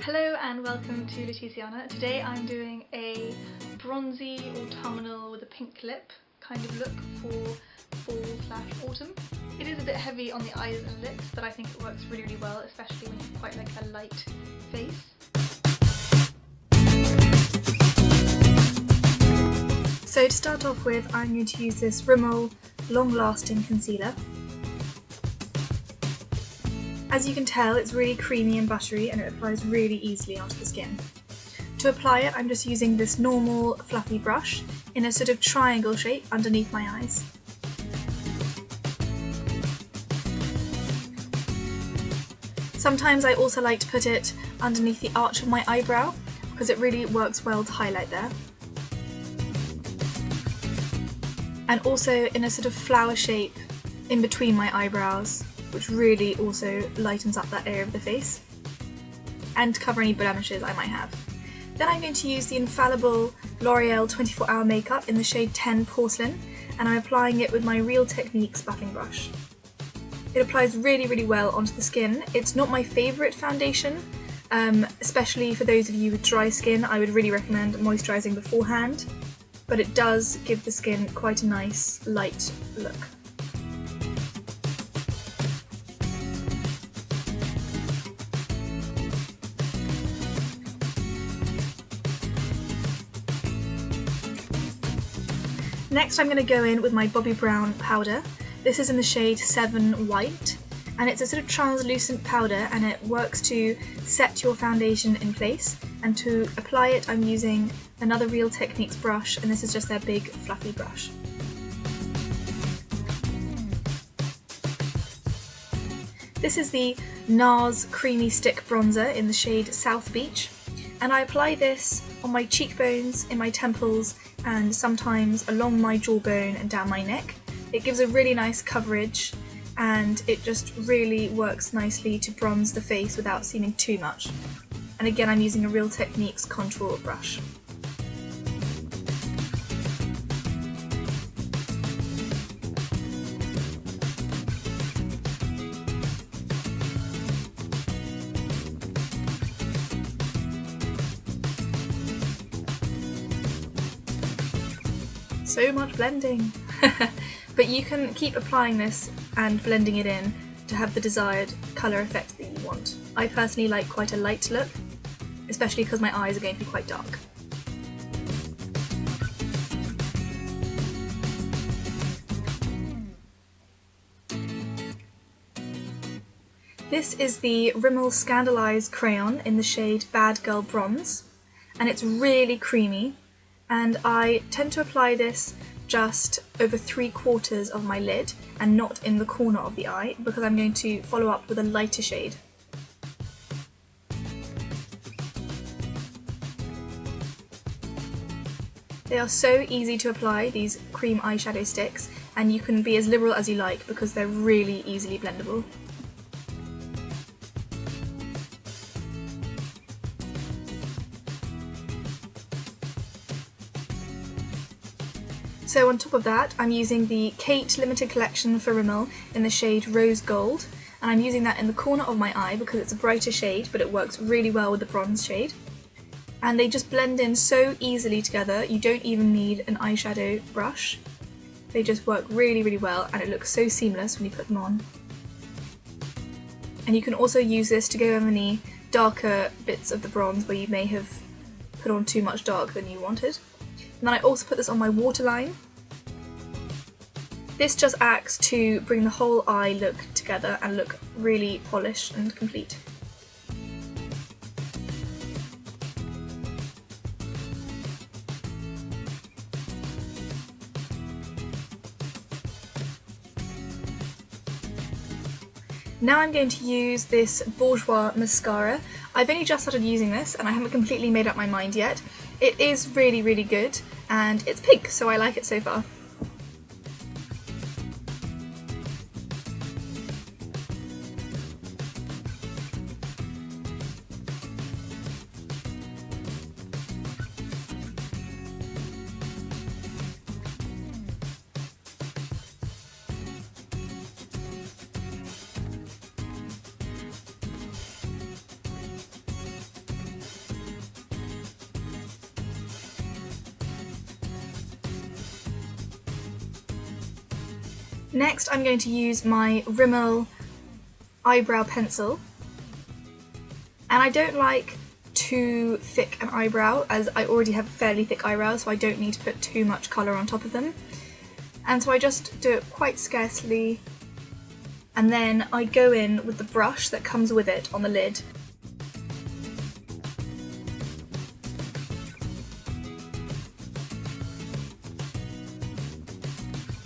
Hello and welcome to Laetitiana. Today I'm doing a bronzy autumnal with a pink lip kind of look for fall/autumn. It is a bit heavy on the eyes and lips, but I think it works really well, especially when you've quite like a light face. So to start off with, I'm going to use this Rimmel Long Lasting Concealer. As you can tell, it's really creamy and buttery and it applies really easily onto the skin. To apply it, I'm just using this normal fluffy brush in a sort of triangle shape underneath my eyes. Sometimes I also like to put it underneath the arch of my eyebrow because it really works well to highlight there. And also in a sort of flower shape in between my eyebrows, which really also lightens up that area of the face, and to cover any blemishes I might have. Then I'm going to use the Infallible L'Oreal 24-Hour Makeup in the shade 10 Porcelain, and I'm applying it with my Real Techniques buffing brush. It applies really well onto the skin. It's not my favourite foundation, especially for those of you with dry skin. I would really recommend moisturising beforehand, but it does give the skin quite a nice light look. Next I'm going to go in with my Bobbi Brown powder. This is in the shade 7 White, and it's a sort of translucent powder and it works to set your foundation in place, and to apply it I'm using another Real Techniques brush, and this is just their big fluffy brush. This is the NARS Creamy Stick Bronzer in the shade South Beach, and I apply this on my cheekbones, in my temples, and sometimes along my jawbone and down my neck. It gives a really nice coverage and it just really works nicely to bronze the face without seeming too much. And again, I'm using a Real Techniques contour brush. So much blending! But you can keep applying this and blending it in to have the desired colour effect that you want. I personally like quite a light look, especially because my eyes are going to be quite dark. This is the Rimmel Scandaleyes Crayon in the shade Bad Girl Bronze, and it's really creamy. And I tend to apply this just over 3/4 of my lid and not in the corner of the eye, because I'm going to follow up with a lighter shade. They are so easy to apply, these cream eyeshadow sticks, and you can be as liberal as you like because they're really easily blendable. So on top of that, I'm using the Kate Limited Collection for Rimmel in the shade Rose Gold, and I'm using that in the corner of my eye because it's a brighter shade, but it works really well with the bronze shade. And they just blend in so easily together, you don't even need an eyeshadow brush. They just work really well, and it looks so seamless when you put them on. And you can also use this to go over any darker bits of the bronze where you may have put on too much dark than you wanted. And then I also put this on my waterline. This just acts to bring the whole eye look together and look really polished and complete. Now I'm going to use this Bourjois mascara. I've only just started using this and I haven't completely made up my mind yet. It is really good, and it's pink, so I like it so far. Next I'm going to use my Rimmel eyebrow pencil, and I don't like too thick an eyebrow as I already have fairly thick eyebrows, so I don't need to put too much colour on top of them, and so I just do it quite scarcely, and then I go in with the brush that comes with it on the lid.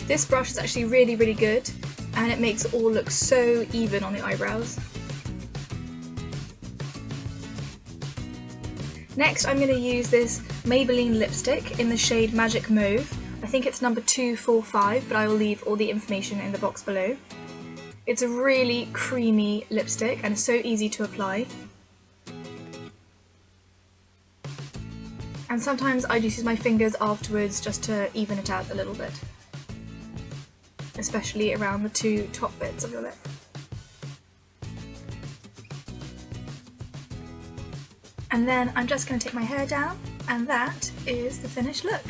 This brush is actually really, really good, and it makes it all look so even on the eyebrows. Next I'm going to use this Maybelline lipstick in the shade Magic Mauve. I think it's number 245, but I will leave all the information in the box below. It's a really creamy lipstick and it's so easy to apply. And sometimes I just use my fingers afterwards just to even it out a little bit, especially around the two top bits of your lip. And then I'm just going to take my hair down, and that is the finished look.